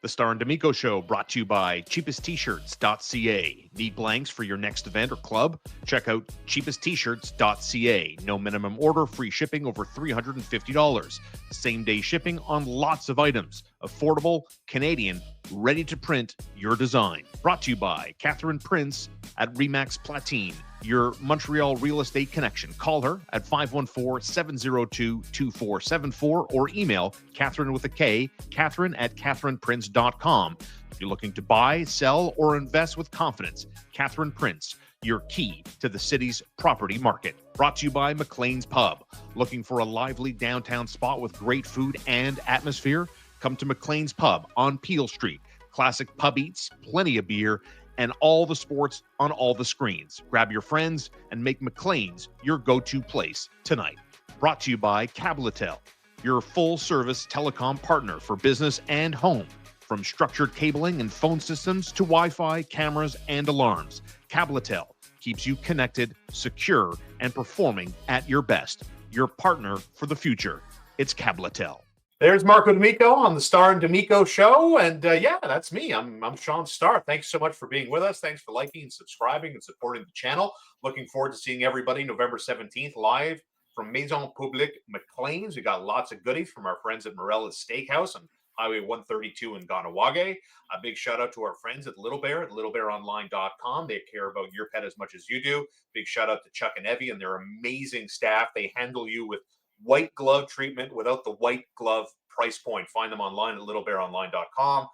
The Starr D'Amico Show brought to you by cheapesttshirts.ca. Need blanks for your next event or club? Check out cheapesttshirts.ca. No minimum order, free shipping over $350. Same-day shipping on lots of items. Affordable, Canadian, ready to print your design. Brought to you by Catherine Prince at Remax Platine, your Montreal real estate connection. Call her at 514-702-2474 or email Catherine with a K, Catherine at catherineprince.com. If you're looking to buy, sell, or invest with confidence, Catherine Prince, your key to the city's property market. Brought to you by McLean's Pub. Looking for a lively downtown spot with great food and atmosphere? Come to McLean's Pub on Peel Street. Classic pub eats, plenty of beer, and all the sports on all the screens. Grab your friends and make McLean's your go-to place tonight. Brought to you by Cabletel, your full-service telecom partner for business and home. From structured cabling and phone systems to Wi-Fi, cameras, and alarms, Cabletel keeps you connected, secure, and performing at your best. Your partner for the future. It's Cabletel. There's Marco D'Amico on the Starr D'Amico Show. And yeah, that's me. I'm Shaun Starr. Thanks so much for being with us. Thanks for liking and subscribing and supporting the channel. Looking forward to seeing everybody November 17th live from Maison Publique McLean's. We got lots of goodies from our friends at Morella's Steakhouse on Highway 132 in Ganawage. A big shout out to our friends at Little Bear at littlebearonline.com. They care about your pet as much as you do. Big shout out to Chuck and Evie and their amazing staff. They handle you with white glove treatment without the white glove price point. Find them online at littlebearonline.com.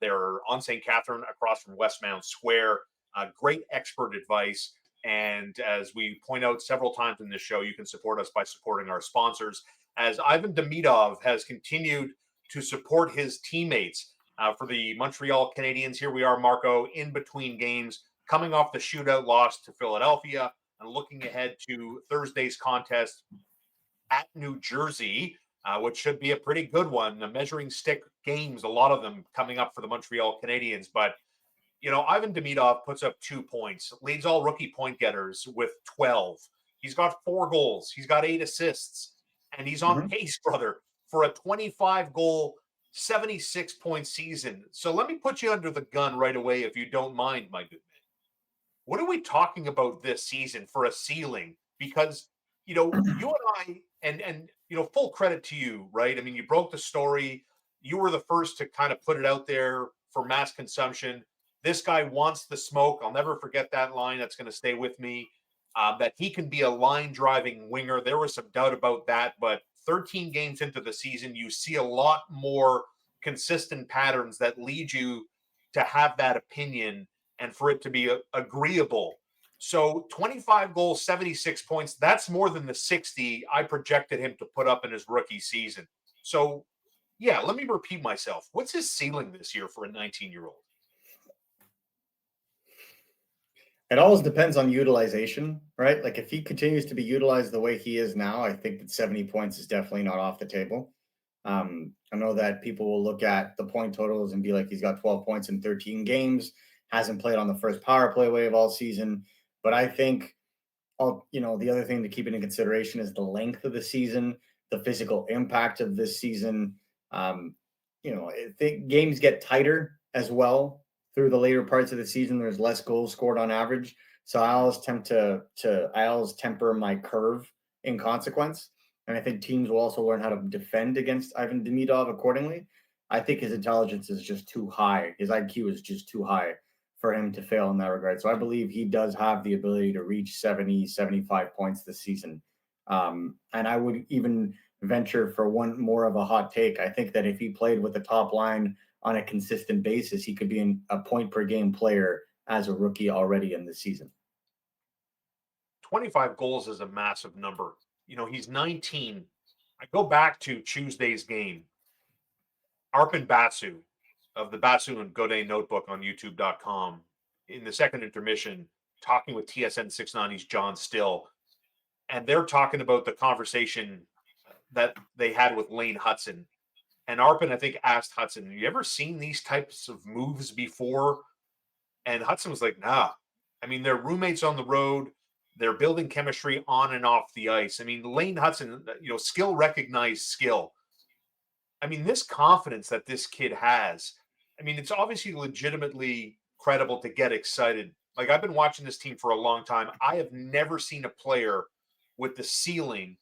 They're on St. Catherine across from Westmount Square. Great expert advice. And as we point out several times in this show, you can support us by supporting our sponsors. As Ivan Demidov has continued to support his teammates for the Montreal Canadiens. Here we are, Marco, in between games, coming off the shootout loss to Philadelphia and looking ahead to Thursday's contest at New Jersey, which should be a pretty good one. The measuring stick games, a lot of them coming up for the Montreal Canadiens. But, you know, Ivan Demidov puts up 2 points, leads all rookie point getters with 12. He's got 4 goals. He's got 8 assists. And he's on pace, brother, for a 25-goal, 76-point season. So let me put you under the gun right away, if you don't mind, my good man. What are we talking about this season for a ceiling? Because, you know, you and I, and you know, full credit to you, right? I mean, you broke the story. You were the first to kind of put it out there for mass consumption. This guy wants the smoke. I'll never forget that line. That's going to stay with me. That he can be a line-driving winger. There was some doubt about that, but 13 games into the season, you see a lot more consistent patterns that lead you to have that opinion and for it to be agreeable. So 25 goals, 76 points, that's more than the 60 I projected him to put up in his rookie season. So, yeah, let me repeat myself. What's his ceiling this year for a 19-year-old? It always depends on utilization, right? Like if he continues to be utilized the way he is now, I think that 70 points is definitely not off the table. I know that people will look at the point totals and be like, he's got 12 points in 13 games, hasn't played on the first power play wave all season. But I think, you know, the other thing to keep into consideration is the length of the season, the physical impact of this season. You know, I think games get tighter as well through the later parts of the season. There's less goals scored on average. So I always temper my curve in consequence. And I think teams will also learn how to defend against Ivan Demidov accordingly. I think his intelligence is just too high. His IQ is just too high for him to fail in that regard. So I believe he does have the ability to reach 70, 75 points this season. And I would even venture for one more of a hot take. I think that if he played with the top line on a consistent basis, he could be a point per game player as a rookie already in this season. 25 goals is a massive number. You know, he's 19. I go back to Tuesday's game. Arpin Batsu of the Batsu and Godet Notebook on YouTube.com in the second intermission, talking with TSN 690's John Still. And they're talking about the conversation that they had with Lane Hudson. And Arpin, I think, asked Hudson, have you ever seen these types of moves before? And Hudson was like, nah. I mean, they're roommates on the road. They're building chemistry on and off the ice. I mean, Lane Hudson, you know, skill recognized skill. I mean, this confidence that this kid has, I mean, it's obviously legitimately credible to get excited. Like, I've been watching this team for a long time. I have never seen a player with the ceiling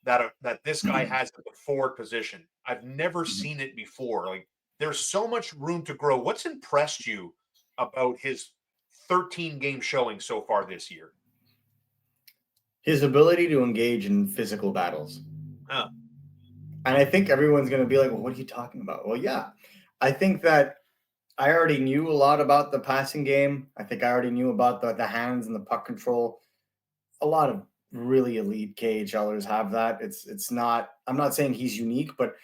that this guy has at the forward position. I've never seen it before. Like, there's so much room to grow. What's impressed you about his 13 game showing so far this year? His ability to engage in physical battles. Huh. And I think everyone's going to be like, well, what are you talking about? Well, yeah, I think that I already knew a lot about the passing game. I think I already knew about the hands and the puck control. A lot of really elite KHLers have that. It's not, I'm not saying he's unique, but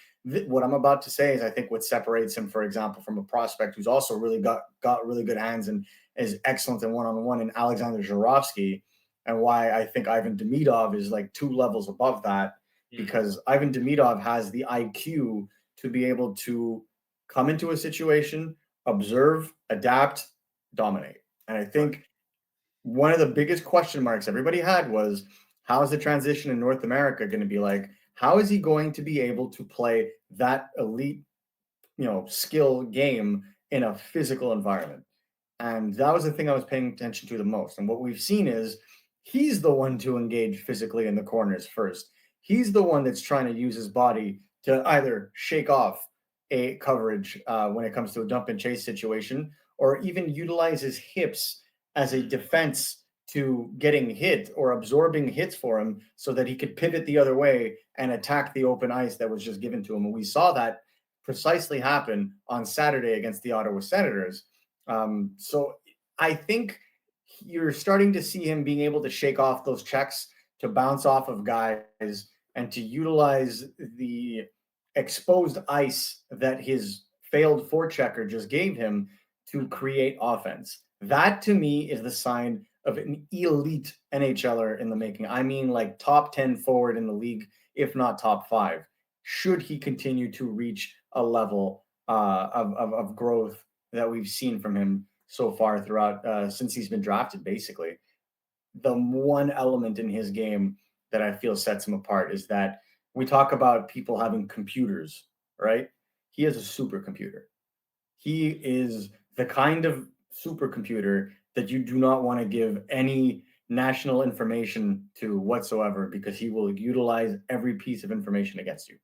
what I'm about to say is I think what separates him, for example, from a prospect who's also really got really good hands and is excellent in one-on-one in Alexander Zhuravsky, and why I think Ivan Demidov is like 2 levels above that, because Ivan Demidov has the IQ to be able to come into a situation, observe, adapt, dominate. And I think one of the biggest question marks everybody had was, how is the transition in North America going to be like? How is he going to be able to play that elite, skill game in a physical environment? And that was the thing I was paying attention to the most. And what we've seen is he's the one to engage physically in the corners first. He's the one that's trying to use his body to either shake off a coverage when it comes to a dump and chase situation, or even utilize his hips as a defense to getting hit or absorbing hits for him so that he could pivot the other way and attack the open ice that was just given to him. And we saw that precisely happen on Saturday against the Ottawa Senators. So I think you're starting to see him being able to shake off those checks, to bounce off of guys, and to utilize the exposed ice that his failed forechecker just gave him to create offense. That to me is the sign of an elite NHLer in the making. I mean, like top 10 forward in the league, if not top 5, should he continue to reach a level of growth that we've seen from him so far throughout since he's been drafted. Basically, the one element in his game that I feel sets him apart is that we talk about people having computers, right? He has a supercomputer. He is the kind of supercomputer that you do not want to give any national information to whatsoever, because he will utilize every piece of information against you.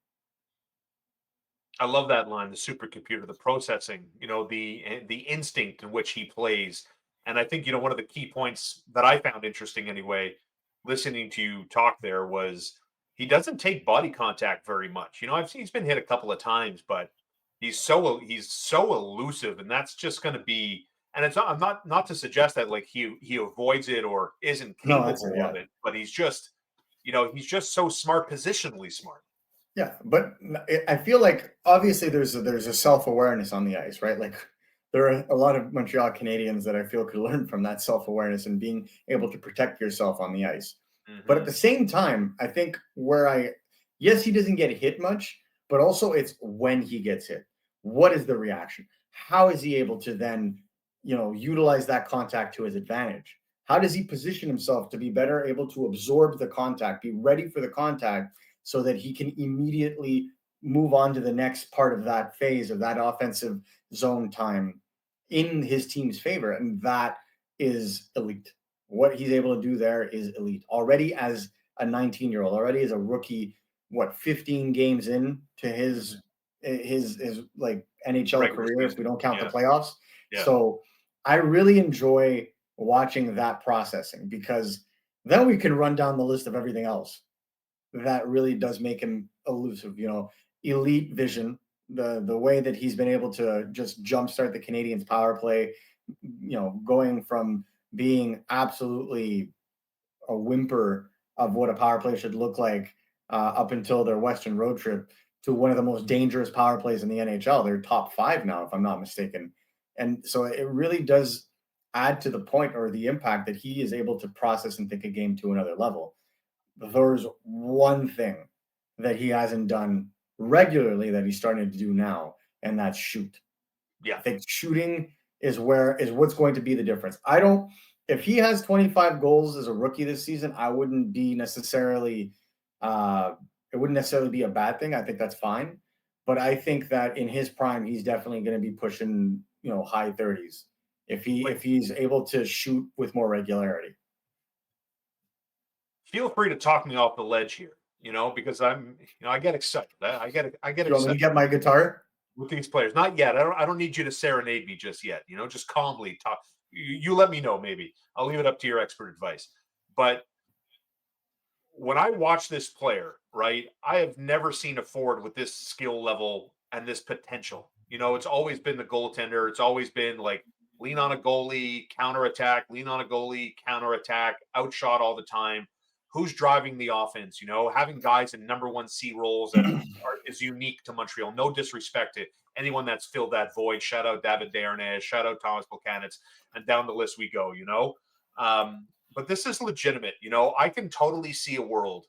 I love that line, the supercomputer, the processing, the instinct in which he plays. And I think, one of the key points that I found interesting anyway, listening to you talk there, was he doesn't take body contact very much. I've seen he's been hit a couple of times, but he's so elusive, and that's just going to be. And it's not. I'm not to suggest that like he avoids it or isn't No, that's capable yeah. of it, but he's just so smart, positionally smart. Yeah, but I feel like obviously there's a self-awareness on the ice, right? Like there are a lot of Montreal Canadiens that I feel could learn from that self-awareness and being able to protect yourself on the ice. But at the same time, I think yes, he doesn't get hit much, but also it's when he gets hit. What is the reaction? How is he able to then, utilize that contact to his advantage? How does he position himself to be better able to absorb the contact, be ready for the contact, so that he can immediately move on to the next part of that phase of that offensive zone time in his team's favor? And that is elite. What he's able to do there is elite. Already as a 19-year-old, already as a rookie, 15 games in to his like NHL Regular career, season. if we don't count Yeah. the playoffs. Yeah. So I really enjoy watching that processing, because then we can run down the list of everything else that really does make him elusive. Elite vision, the way that he's been able to just jumpstart the Canadiens power play, going from being absolutely a whimper of what a power play should look like up until their Western road trip, to one of the most dangerous power plays in the NHL. They're top 5 now, if I'm not mistaken. And so it really does add to the point or the impact that he is able to process and think a game to another level. There's one thing that he hasn't done regularly that he's starting to do now, and that's shoot. Yeah. I think shooting is what's going to be the difference. If he has 25 goals as a rookie this season, I wouldn't be necessarily it wouldn't necessarily be a bad thing. I think that's fine. but I think that in his prime, he's definitely going to be pushing, high 30s if he's able to shoot with more regularity. Feel free to talk me off the ledge here, because I get excited. I get Do you want me to get my guitar? With these players. Not yet. I don't need you to serenade me just yet. Just calmly talk. You let me know, maybe. I'll leave it up to your expert advice. But when I watch this player, right, I have never seen a forward with this skill level and this potential. It's always been the goaltender. It's always been like lean on a goalie, counterattack, lean on a goalie, counterattack, outshot all the time. Who's driving the offense? Having guys in number one C roles that is unique to Montreal. No disrespect to anyone that's filled that void. Shout out David Desharnais, shout out Thomas Buchanitz, and down the list we go, But this is legitimate. I can totally see a world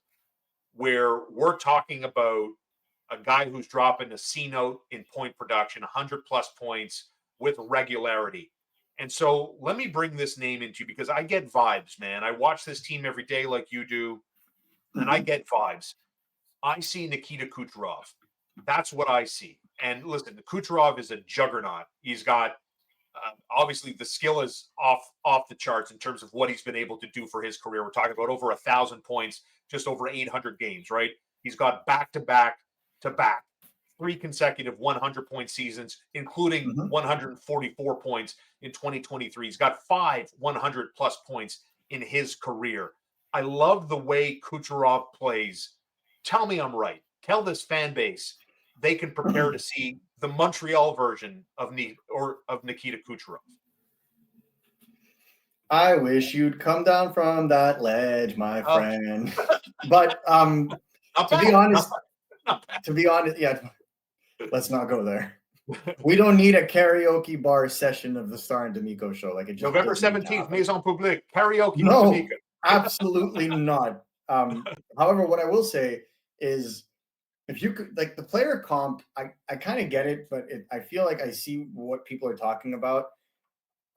where we're talking about a guy who's dropping a C note in point production, 100 plus points with regularity. And so let me bring this name into you because I get vibes, man. I watch this team every day like you do, and I get vibes. I see Nikita Kucherov. That's what I see. And listen, Kucherov is a juggernaut. He's got obviously the skill is off the charts in terms of what he's been able to do for his career. We're talking about over 1,000 points, just over 800 games, right? He's got back-to-back 3 consecutive 100-point seasons, including 144 points in 2023. He's got 5 100-plus points in his career. I love the way Kucherov plays. Tell me I'm right. Tell this fan base they can prepare to see the Montreal version of Nikita Kucherov. I wish you'd come down from that ledge, my friend. But to be honest, yeah, let's not go there. We don't need a karaoke bar session of the Starr D'Amico Show. Like it just November 17th, Maison Publique, karaoke. No, absolutely not. However, what I will say is, if you could, like the player comp, I kind of get it, but I feel like I see what people are talking about.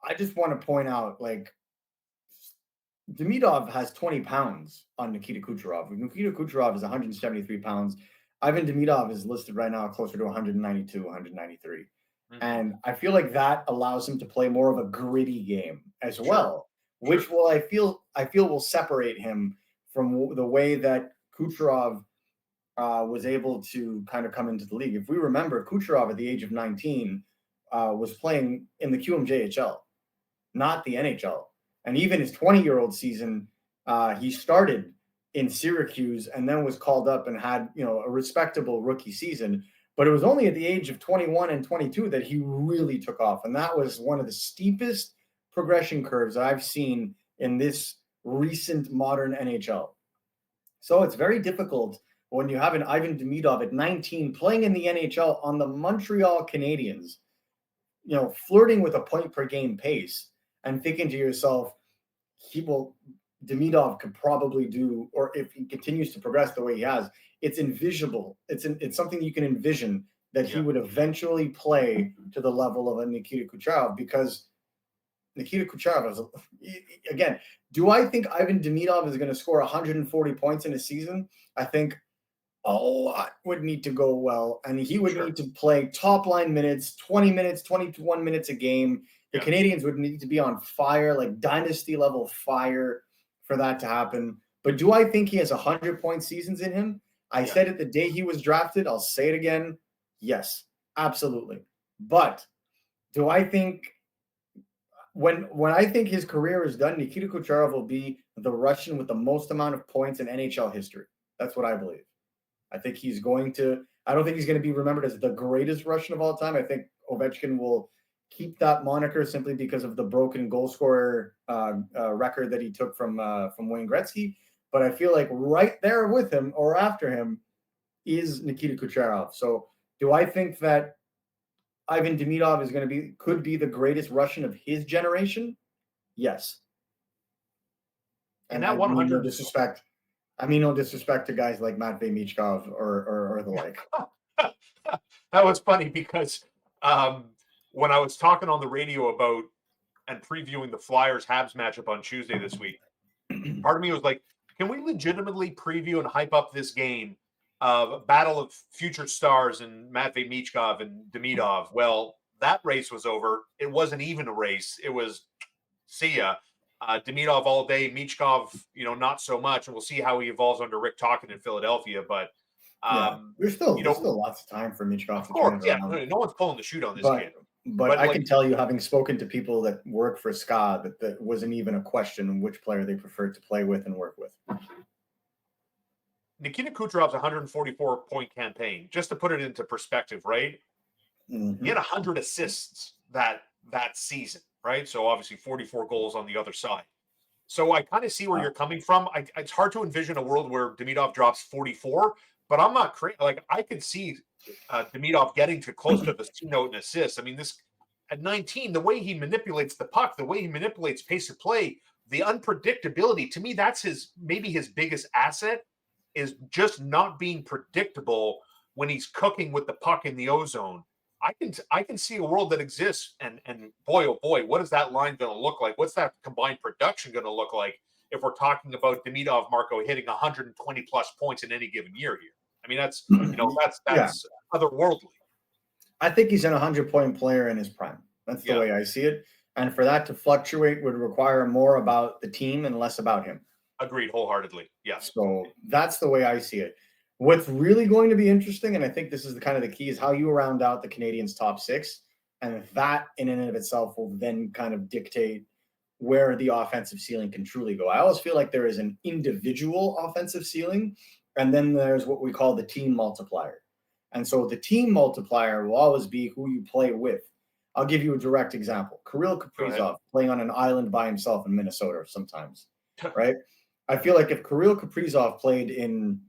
I just want to point out, like, Demidov has 20 pounds on Nikita Kucherov. Nikita Kucherov is 173 pounds. Ivan Demidov is listed right now closer to 192, 193. And I feel like that allows him to play more of a gritty game as well, which I feel will separate him from the way that Kucherov was able to kind of come into the league. If we remember, Kucherov at the age of 19 was playing in the QMJHL, not the NHL. And even his 20-year-old season, he started in Syracuse and then was called up and had, a respectable rookie season. But it was only at the age of 21 and 22 that he really took off. And that was one of the steepest progression curves I've seen in this recent modern NHL. So it's very difficult when you have an Ivan Demidov at 19 playing in the NHL on the Montreal Canadiens, flirting with a point per game pace and thinking to yourself, Demidov could probably do, or if he continues to progress the way he has, it's envisionable. It's something you can envision that he would eventually play to the level of a Nikita Kucherov, because Nikita Kucherov is, again, do I think Ivan Demidov is going to score 140 points in a season? I think a lot would need to go well, and he would need to play top line minutes, 20 minutes, 21 minutes a game. The Canadiens would need to be on fire, like dynasty level fire, for that to happen. But do I think he has 100-point seasons in him? I said it the day he was drafted. I'll say it again. Yes, absolutely. But do I think when I think his career is done, Nikita Kucherov will be the Russian with the most amount of points in NHL history? That's what I believe. I think he's going to – I don't think he's going to be remembered as the greatest Russian of all time. I think Ovechkin will keep that moniker simply because of the broken goal scorer record that he took from Wayne Gretzky. But I feel like right there with him or after him is Nikita Kucherov. So do I think that Ivan Demidov could be the greatest Russian of his generation? Yes. And that 100 disrespect. I mean, no disrespect to guys like Matvei Michkov or the like. That was funny because when I was talking on the radio about and previewing the Flyers Habs matchup on Tuesday this week, part of me was like, can we legitimately preview and hype up this game battle of future stars and Matvei Michkov and Demidov. Well, that race was over. It wasn't even a race. It was see ya. Demidov all day, Michkov, not so much. And we'll see how he evolves under Rick Tocchet in Philadelphia. But there's still lots of time for Michkov of to course, turn around. No one's pulling the chute on this but, kid. But I can tell you, having spoken to people that work for SKA, that wasn't even a question which player they preferred to play with and work with. Nikita Kucherov's 144-point campaign, just to put it into perspective, right? Mm-hmm. He had 100 assists that season, right? So obviously 44 goals on the other side. So I kind of see where you're coming from. It's hard to envision a world where Demidov drops 44, but I'm not crazy. Like, I could see Demidov getting to close to the C-note in assists. I mean, this at 19, the way he manipulates the puck, the way he manipulates pace of play, the unpredictability, to me, that's maybe his biggest asset, is just not being predictable when he's cooking with the puck in the O-zone. I can see a world that exists, and boy, oh boy, what is that line going to look like? What's that combined production going to look like if we're talking about Demidov, Marco, hitting 120 plus points in any given year here? I mean, that's that's otherworldly. I think he's an 100-point player in his prime. That's the way I see it. And for that to fluctuate would require more about the team and less about him. Agreed wholeheartedly. Yes. So that's the way I see it. What's really going to be interesting, and I think this is the key, is how you round out the Canadiens' top six. And that in and of itself will then kind of dictate where the offensive ceiling can truly go. I always feel like there is an individual offensive ceiling, and then there's what we call the team multiplier. And so the team multiplier will always be who you play with. I'll give you a direct example. Kirill Kaprizov playing on an island by himself in Minnesota sometimes, right? I feel like if Kirill Kaprizov played in,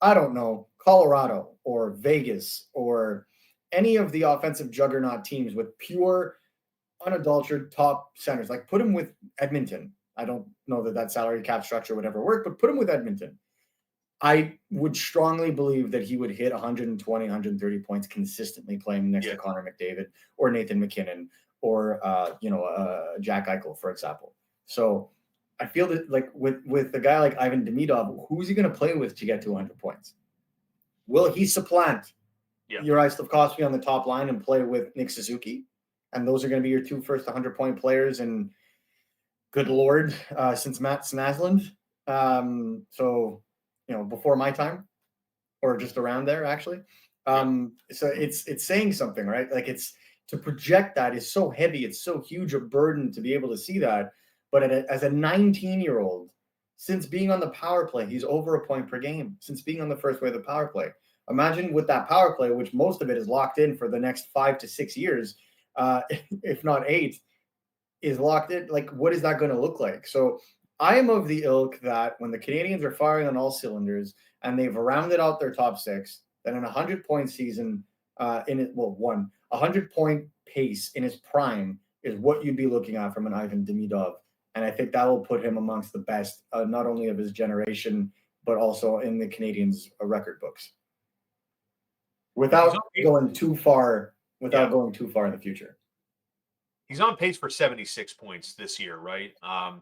I don't know, Colorado or Vegas or any of the offensive juggernaut teams with pure, unadulterated top centers, like put him with Edmonton. I don't know that salary cap structure would ever work, but put him with Edmonton. I would strongly believe that he would hit 120, 130 points consistently playing next to Connor McDavid or Nathan McKinnon or, Jack Eichel, for example. So I feel that, like, with a guy like Ivan Demidov, who's he going to play with to get to 100 points? Will he supplant Juraj Slafkovsky on the top line and play with Nick Suzuki? And those are going to be your two first 100-point players. And good Lord, since Matt Snaslund. So, before my time, or just around there, actually. So it's saying something, right? Like, it's to project that is so heavy. It's so huge a burden to be able to see that. But as a 19-year-old, since being on the power play, he's over a point per game. Since being on the first wave of the power play. Imagine with that power play, which most of it is locked in for the next 5 to 6 years, if not 8, is locked in. Like, what is that going to look like? So I am of the ilk that when the Canadiens are firing on all cylinders and they've rounded out their top 6, then in a 100-point season, 100-point pace in his prime is what you'd be looking at from an Ivan Demidov. And I think that will put him amongst the best, not only of his generation, but also in the Canadiens' record books. Without going too far in the future. He's on pace for 76 points this year, right?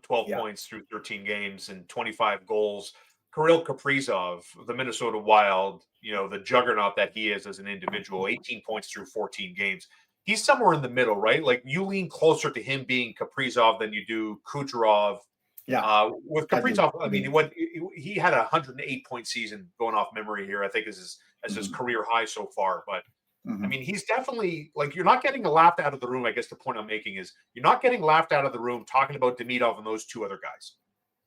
12 points through 13 games and 25 goals. Kirill Kaprizov, the Minnesota Wild, the juggernaut that he is as an individual, 18 points through 14 games. He's somewhere in the middle, right? Like, you lean closer to him being Kaprizov than you do Kucherov. With Kaprizov, I mean, he had a 108-point season, going off memory here, I think is his career high so far. But I mean, he's definitely, like, you're not getting laughed out of the room. I guess the point I'm making is you're not getting laughed out of the room talking about Demidov and those two other guys.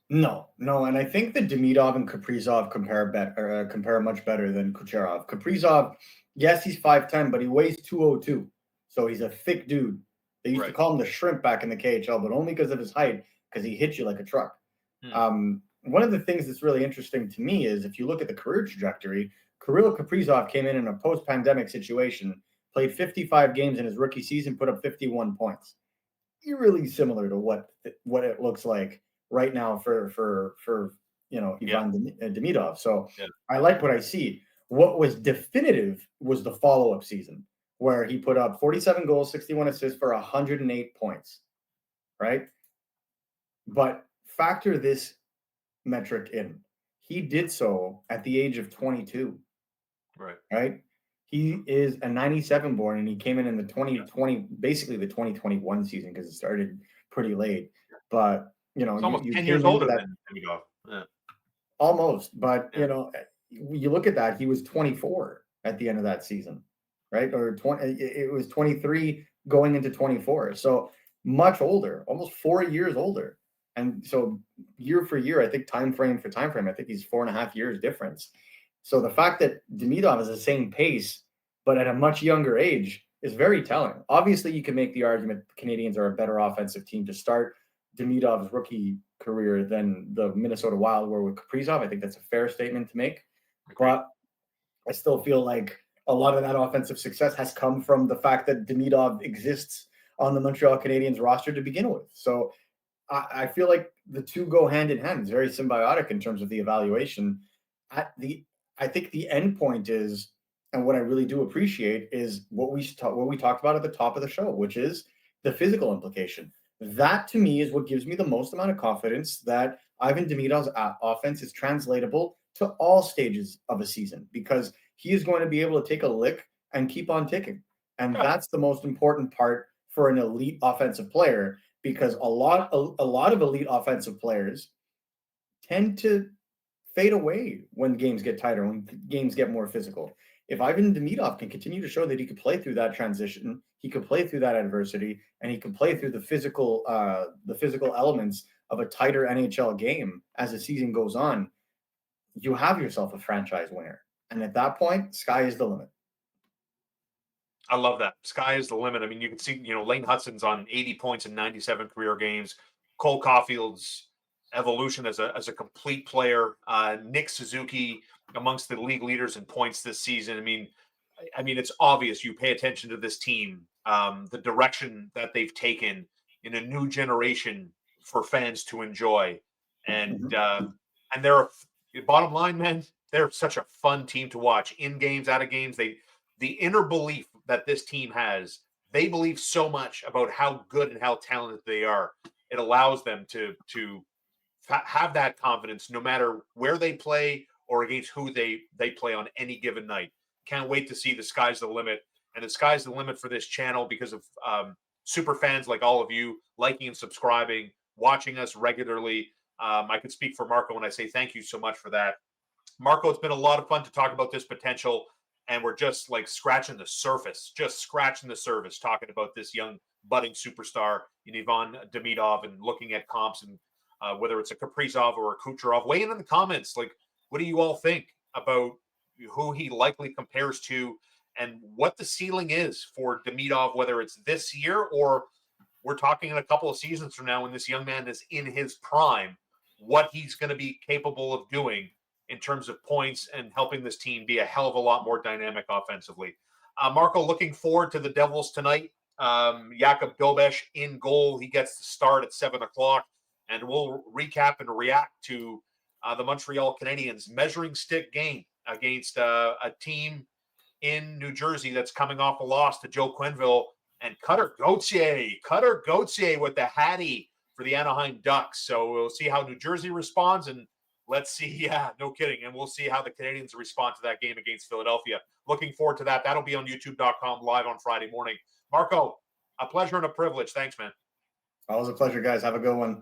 No, and I think that Demidov and Kaprizov compare much better than Kucherov. Kaprizov, yes, he's 5'10", but he weighs 202, so he's a thick dude. They used to call him the shrimp back in the KHL, but only because of his height, because he hits you like a truck. One of the things that's really interesting to me is if you look at the career trajectory, Kirill Kaprizov came in a post-pandemic situation, played 55 games in his rookie season, put up 51 points. Eerily similar to what it looks like right now for Ivan Demidov. So I like what I see. What was definitive was the follow-up season where he put up 47 goals, 61 assists for 108 points, right? But factor this metric in. He did so at the age of 22. Right. He is a 97 born, and he came in the 2020, basically the 2021 season, because it started pretty late. But, you know, It's almost you 10 came years into older that than Demidov. Yeah. almost. But, Yeah. you know, you look at that, he was 24 at the end of that season, right? Or 20, it was 23 going into 24. So much older, almost 4 years older. And so year for year, I think time frame for time frame, I think he's 4.5 years difference. So the fact that Demidov is the same pace, but at a much younger age, is very telling. Obviously, you can make the argument the Canadians are a better offensive team to start Demidov's rookie career than the Minnesota Wild were with Kaprizov. I think that's a fair statement to make. Agreed. But I still feel like a lot of that offensive success has come from the fact that Demidov exists on the Montreal Canadiens roster to begin with. So I feel like the two go hand in hand. It's very symbiotic in terms of the evaluation. I think the end point is, and what I really do appreciate is what we talked about at the top of the show, which is the physical implication. That to me is what gives me the most amount of confidence that Ivan Demidov's offense is translatable to all stages of a season, because he is going to be able to take a lick and keep on ticking. And that's the most important part for an elite offensive player, because a lot of elite offensive players tend to fade away when games get tighter, when games get more physical. If Ivan Demidov can continue to show that he could play through that transition, he could play through that adversity, and he can play through the physical elements of a tighter NHL game as the season goes on, you have yourself a franchise winner. And at that point, sky is the limit. I love that. Sky is the limit. I mean, you can see, Lane Hutson's on 80 points in 97 career games. Cole Caulfield's evolution as a complete player. Nick Suzuki amongst the league leaders in points this season. I mean, it's obvious. You pay attention to this team, the direction that they've taken in a new generation for fans to enjoy, and they're bottom line, man. They're such a fun team to watch in games, out of games. The inner belief that this team has, they believe so much about how good and how talented they are. It allows them to have that confidence no matter where they play or against who they play on any given night. Can't wait to see the sky's the limit. And the sky's the limit for this channel because of super fans like all of you liking and subscribing, watching us regularly. I can speak for Marco when I say thank you so much for that. Marco, it's been a lot of fun to talk about this potential, and we're just like scratching the surface, talking about this young budding superstar in Ivan Demidov and looking at comps and whether it's a Kaprizov or a Kucherov. Weigh in the comments. Like, what do you all think about who he likely compares to and what the ceiling is for Demidov, whether it's this year or we're talking in a couple of seasons from now when this young man is in his prime, what he's going to be capable of doing in terms of points and helping this team be a hell of a lot more dynamic offensively. Marco, looking forward to the Devils tonight. Jakub Dobeš in goal. He gets the start at 7 o'clock, and we'll recap and react to the Montreal Canadiens measuring stick game against a team in New Jersey that's coming off a loss to Joe Quenneville and Cutter Gauthier with the Hattie for the Anaheim Ducks. So we'll see how New Jersey responds, and let's see. Yeah, no kidding. And we'll see how the Canadiens respond to that game against Philadelphia. Looking forward to that. That'll be on youtube.com live on Friday morning. Marco, a pleasure and a privilege. Thanks, man. Always a pleasure, guys. Have a good one.